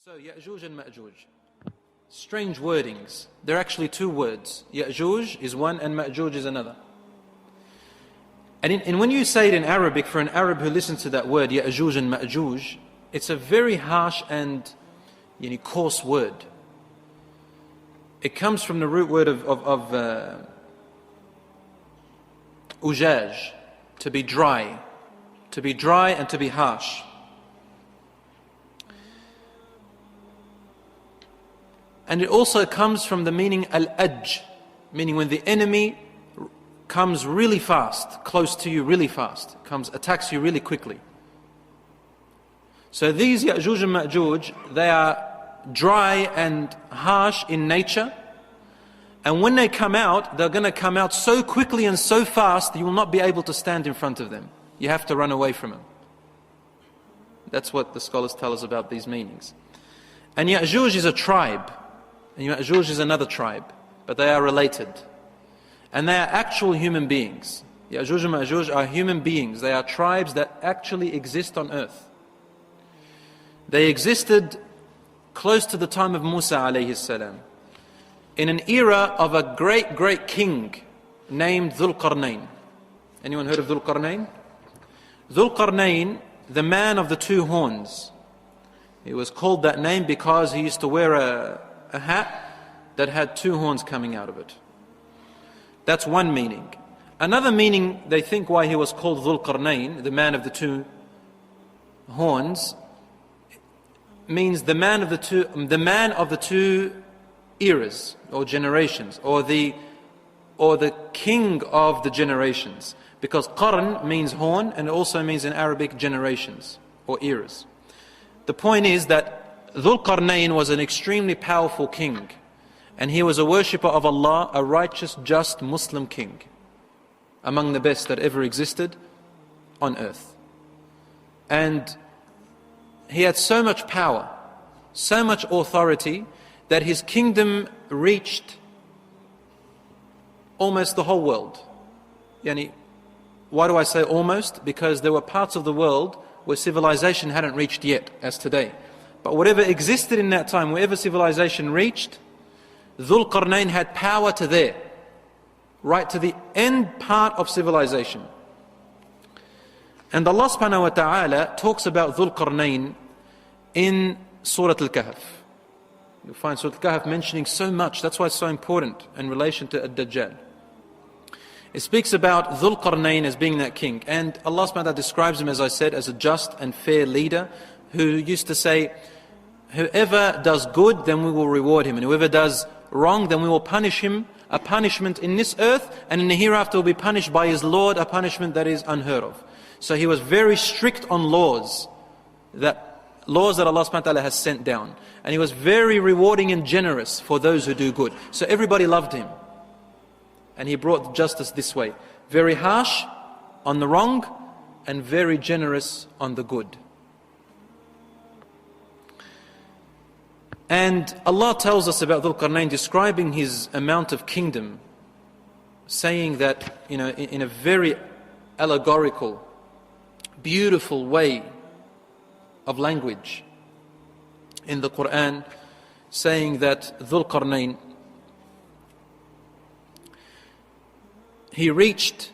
So, Yajuj and Majuj. Strange wordings. They're actually two words. Yajuj is one and Majuj is another. And when you say it in Arabic, for an Arab who listens to that word, Yajuj and Majuj, it's a very harsh and coarse word. It comes from the root word of ujaj, to be dry and to be harsh. And it also comes from the meaning al-ajj, meaning when the enemy comes really fast, close to you really fast, attacks you really quickly. So these Yajuj and Majuj, they are dry and harsh in nature, and when they come out, they're going to come out so quickly and so fast that you will not be able to stand in front of them. You have to run away from them. That's what the scholars tell us about these meanings. And Yajuj is a tribe, and Majuj is another tribe, but they are related. And they are actual human beings. Yajuj and Majuj are human beings. They are tribes that actually exist on earth. They existed close to the time of Musa alayhi salam, in an era of a great king named Dhul Qarnayn. Anyone heard of Dhul Qarnayn? Dhul Qarnayn, the man of the two horns. He was called that name because he used to wear a hat that had two horns coming out of it. That's one meaning. Another meaning, they think why he was called Dhul Qarnayn, the man of the two horns, means the man of the two eras or generations, or the king of the generations, because qarn means horn, and it also means in Arabic generations or eras. The point is that Dhul Qarnayn was an extremely powerful king, and he was a worshipper of Allah, a righteous, just Muslim king, among the best that ever existed on earth. And he had so much power, so much authority, that his kingdom reached almost the whole world. Why do I say almost? Because there were parts of the world where civilization hadn't reached yet, as today. But whatever existed in that time, wherever civilization reached, Dhul Qarnayn had power to there, right to the end part of civilization. And Allah subhanahu wa ta'ala talks about Dhul Qarnayn in Surah Al-Kahf. You'll find Surah Al-Kahf mentioning so much. That's why it's so important in relation to Ad-Dajjal. It speaks about Dhul Qarnayn as being that king. And Allah subhanahu wa ta'ala describes him, as I said, as a just and fair leader who used to say, whoever does good, then we will reward him. And whoever does wrong, then we will punish him a punishment in this earth, and in the hereafter will be punished by his Lord, a punishment that is unheard of. So he was very strict on laws that Allah subhanahu wa ta'ala has sent down. And he was very rewarding and generous for those who do good. So everybody loved him. And he brought justice this way. Very harsh on the wrong and very generous on the good. And Allah tells us about Dhul Qarnayn, describing his amount of kingdom, saying that, in a very allegorical, beautiful way of language in the Quran, saying that Dhul Qarnayn, he reached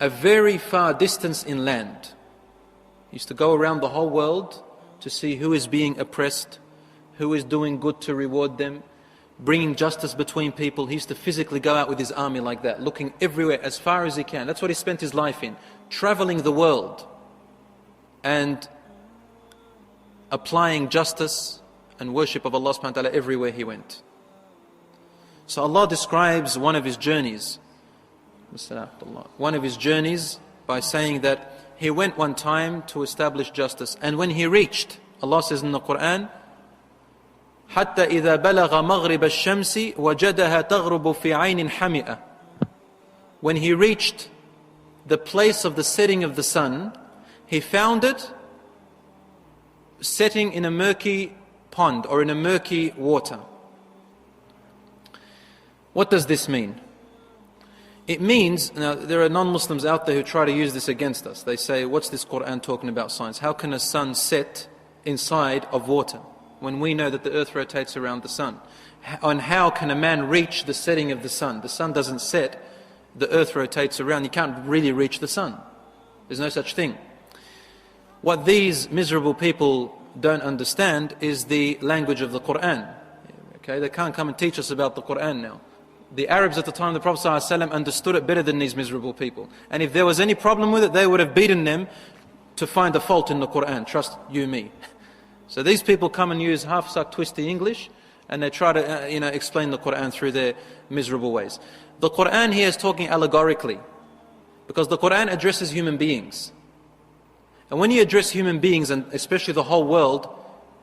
a very far distance in land. He used to go around the whole world to see who is being oppressed, who is doing good to reward them, bringing justice between people. He used to physically go out with his army like that, looking everywhere as far as he can. That's what he spent his life in, traveling the world and applying justice and worship of Allah subhanahu wa ta'ala everywhere he went. So Allah describes one of his journeys by saying that he went one time to establish justice, and when he reached, Allah says in the Quran, حَتَّى إِذَا بَلَغَ مَغْرِبَ الشَّمْسِ وَجَدَهَا تَغْرُبُ فِي عَيْنٍ حَمِئَةٍ. When he reached the place of the setting of the sun, he found it setting in a murky pond or in a murky water. What does this mean? It means, now there are non-Muslims out there who try to use this against us. They say, what's this Quran talking about science? How can a sun set inside of water when we know that the earth rotates around the sun? And how can a man reach the setting of the sun? The sun doesn't set, the earth rotates around. You can't really reach the sun. There's no such thing. What these miserable people don't understand is the language of the Quran. Okay, they can't come and teach us about the Quran now. The Arabs at the time of the Prophet ﷺ understood it better than these miserable people. And if there was any problem with it, they would have beaten them to find a fault in the Quran. Trust you me. So these people come and use half-suck twisty English, and they try to explain the Quran through their miserable ways. The Quran here is talking allegorically, because the Quran addresses human beings. And when you address human beings, and especially the whole world,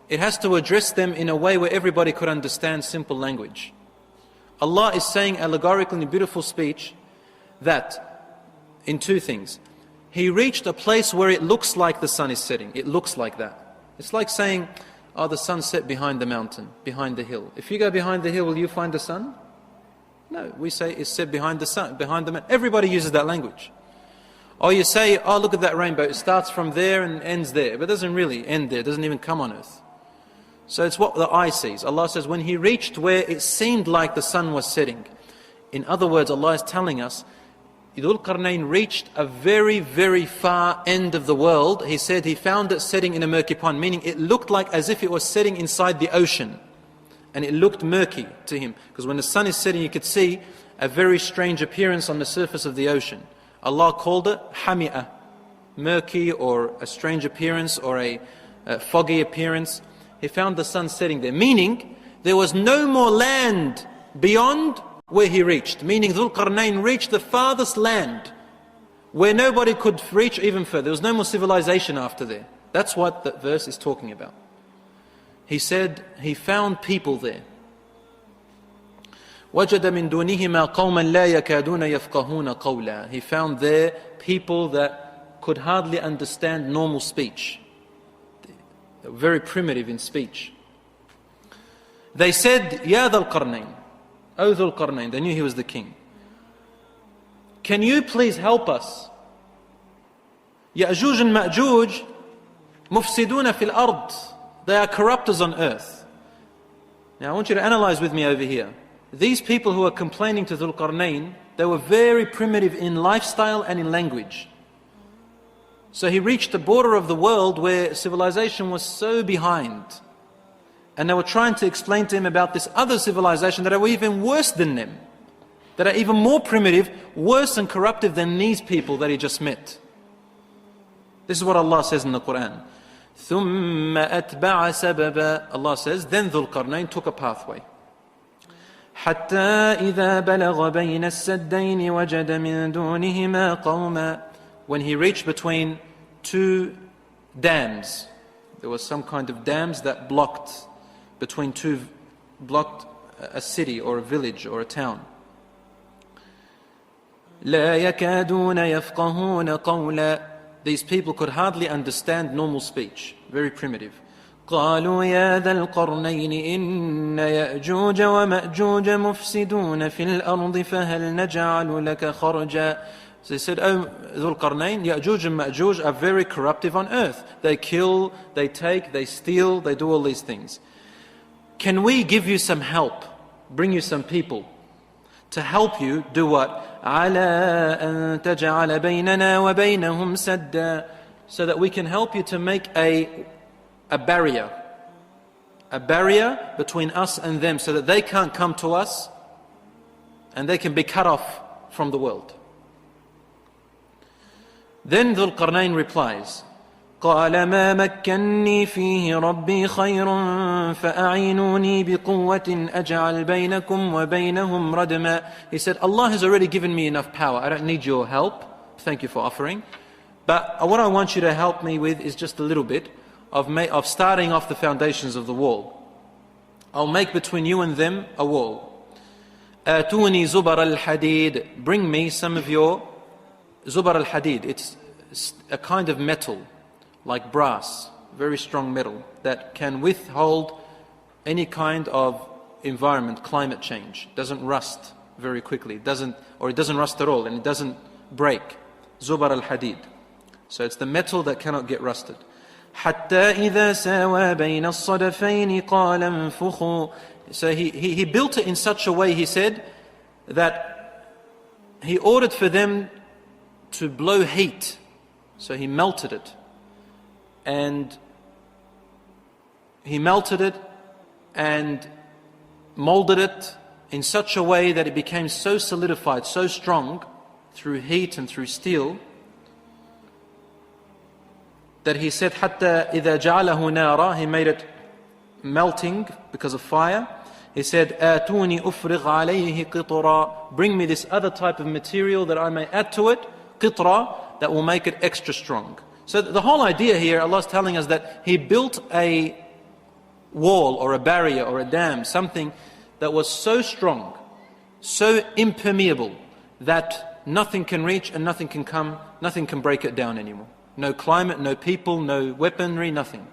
it has to address them in a way where everybody could understand simple language. Allah is saying allegorically in beautiful speech that, in two things. He reached a place where it looks like the sun is setting. It looks like that. It's like saying, oh, the sun set behind the mountain, behind the hill. If you go behind the hill, will you find the sun? No, we say it's set behind the sun, behind the mountain. Everybody uses that language. Or you say, oh, look at that rainbow. It starts from there and ends there. But it doesn't really end there. It doesn't even come on earth. So it's what the eye sees. Allah says, when He reached where it seemed like the sun was setting. In other words, Allah is telling us, Dhul Qarnayn reached a very, very far end of the world. He said he found it setting in a murky pond, meaning it looked like as if it was setting inside the ocean. And it looked murky to him. Because when the sun is setting, you could see a very strange appearance on the surface of the ocean. Allah called it hami'ah, murky or a strange appearance or a foggy appearance. He found the sun setting there, meaning there was no more land beyond where he reached. Meaning Dhul Qarnayn reached the farthest land where nobody could reach even further. There was no more civilization after there. That's what that verse is talking about. He said he found people there. وَجَدَ مِن دُونِهِمَا قَوْمًا لَا يَكَادُونَ يَفْقَهُونَ قَوْلًا. He found there people that could hardly understand normal speech. They were very primitive in speech. They said, Ya Dhul Qarnayn, O Dhul Qarnayn, they knew he was the king. Can you please help us? Yajuj and Majuj, mufsiduna fil ard. They are corruptors on earth. Now I want you to analyze with me over here. These people who are complaining to Dhul Qarnayn, they were very primitive in lifestyle and in language. So he reached the border of the world where civilization was so behind. And they were trying to explain to him about this other civilization that are even worse than them. That are even more primitive, worse and corruptive than these people that he just met. This is what Allah says in the Quran. ثُمَّ أَتْبَعَ سَبَبًا. Allah says, then Dhul Qarnayn took a pathway. حَتَّى إِذَا بَلَغَ بَيْنَ السَّدَّيْنِ وَجَدَ مِن دُونِهِمَا قَوْمًا. When he reached between two dams, there was some kind of dams that blocked a city or a village or a town. لَا يَكَادُونَ يَفْقَهُونَ قَوْلًا. These people could hardly understand normal speech, very primitive. قالوا يا ذا القرنين إن يأجوج ومأجوج مفسدون في الأرض فهل نجعل لك خرجا. So they said, oh Dhul Qarnayn, Yajuj and Majuj are very corruptive on earth. They kill, they take, they steal, they do all these things. Can we give you some help, bring you some people to help you do what? على أن تجعل بيننا وبينهم سدا. So that we can help you to make a barrier between us and them, so that they can't come to us and they can be cut off from the world. Then Dhul Qarnayn replies, قال ما مكني فيه ربي خير فأعينوني بقوة أجعل بينكم وبينهم ردما. He said, Allah has already given me enough power. I don't need your help. Thank you for offering. But what I want you to help me with is just a little bit of starting off the foundations of the wall. I'll make between you and them a wall. آتوني زبر الحديد. Bring me some of your Zubar al-Hadid. It's a kind of metal, like brass, very strong metal, that can withhold any kind of environment, climate change, doesn't rust very quickly. It doesn't rust at all, and it doesn't break. Zubar al-hadid. So it's the metal that cannot get rusted. حَتَّى إِذَا سَاوَى بَيْنَ الصَّدَفَيْنِ قَالَ انفُخُوا. So he built it in such a way, he said, that he ordered for them to blow heat. So he melted it. And he melted it and molded it in such a way that it became so solidified, so strong through heat and through steel, that he said, حَتَّى إِذَا جَعَلَهُ نَارًا, he made it melting because of fire. He said, آتوني أفرغ عليه قطرا, bring me this other type of material that I may add to it, قطرا, that will make it extra strong. So the whole idea here, Allah is telling us that He built a wall or a barrier or a dam, something that was so strong, so impermeable, that nothing can reach and nothing can break it down anymore. No climate, no people, no weaponry, nothing.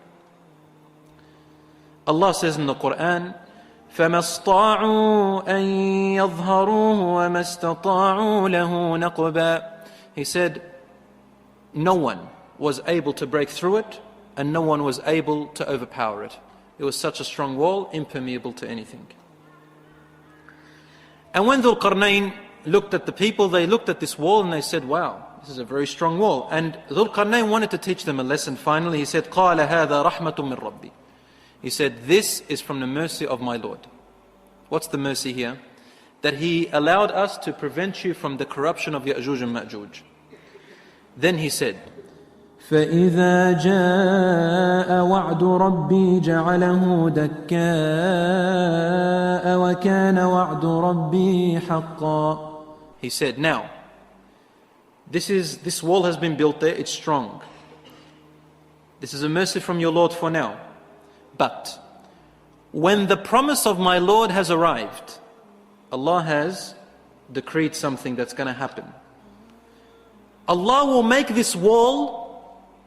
Allah says in the Quran, فَمَا اسْطَاعُوا أَن يَظْهَرُوهُ وَمَا اسْتَطَاعُوا لَهُ نَقْبًا. He said, no one was able to break through it, and no one was able to overpower it. It was such a strong wall, impermeable to anything. And when Dhul Qarnayn looked at the people, they looked at this wall and they said, wow, this is a very strong wall. And Dhul Qarnayn wanted to teach them a lesson. Finally, he said, قَالَ هَذَا رَحْمَةٌ مِّن رَبِّي. He said, this is from the mercy of my Lord. What's the mercy here? That He allowed us to prevent you from the corruption of Yajuj and Majuj. Then he said, فَإِذَا جَاءَ وَعْدُ رَبِّي جَعَلَهُ دَكَّاءَ وَكَانَ وَعْدُ رَبِّي حَقًّا. He said, now, this wall has been built there, it's strong. This is a mercy from your Lord for now. But when the promise of my Lord has arrived, Allah has decreed something that's going to happen. Allah will make this wall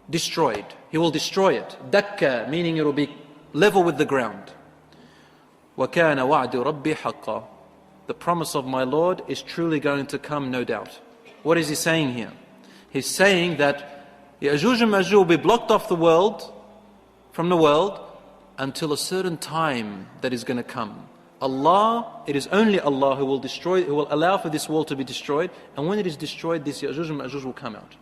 destroyed. He will destroy it. Dakka, meaning it will be level with the ground. وَكَانَ وَعْدُ رَبِّي حَقًّا. The promise of my Lord is truly going to come, no doubt. What is he saying here? He's saying that Yajuj and Majuj will be blocked off the world, from the world, until a certain time that is going to come. Allah, it is only Allah who will destroy, who will allow for this wall to be destroyed, and when it is destroyed, this Yajuj and Majuj will come out.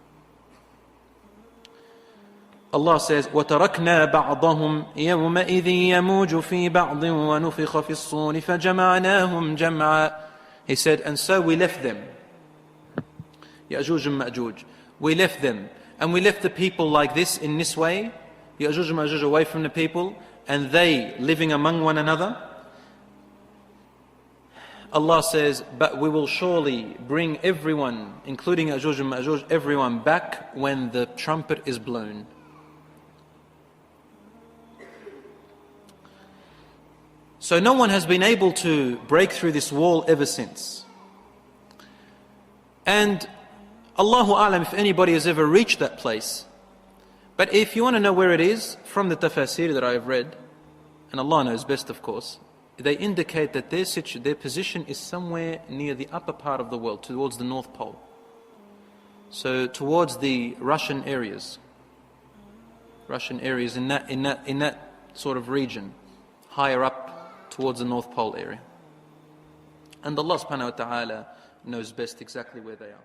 Allah says, وَتَرَكْنَا بَعْضَهُمْ يَوْمَئِذٍ يَمُوجُ فِي بَعْضٍ وَنُفِخَ فِي الصُّورِ فَجَمَعْنَاهُمْ جَمْعًا. He said, and so we left them, Yajuj and Majuj. We left them, and we left the people like this, in this way, Yajuj and Majuj away from the people, and they living among one another. Allah says, but we will surely bring everyone, including Yajuj and Majuj, everyone back when the trumpet is blown. So no one has been able to break through this wall ever since. And Allahu A'lam if anybody has ever reached that place. But if you want to know where it is, from the tafsir that I have read, and Allah knows best of course, they indicate that their position is somewhere near the upper part of the world, towards the North Pole. So towards the Russian areas in that sort of region, higher up towards the North Pole area. And Allah subhanahu wa ta'ala knows best exactly where they are.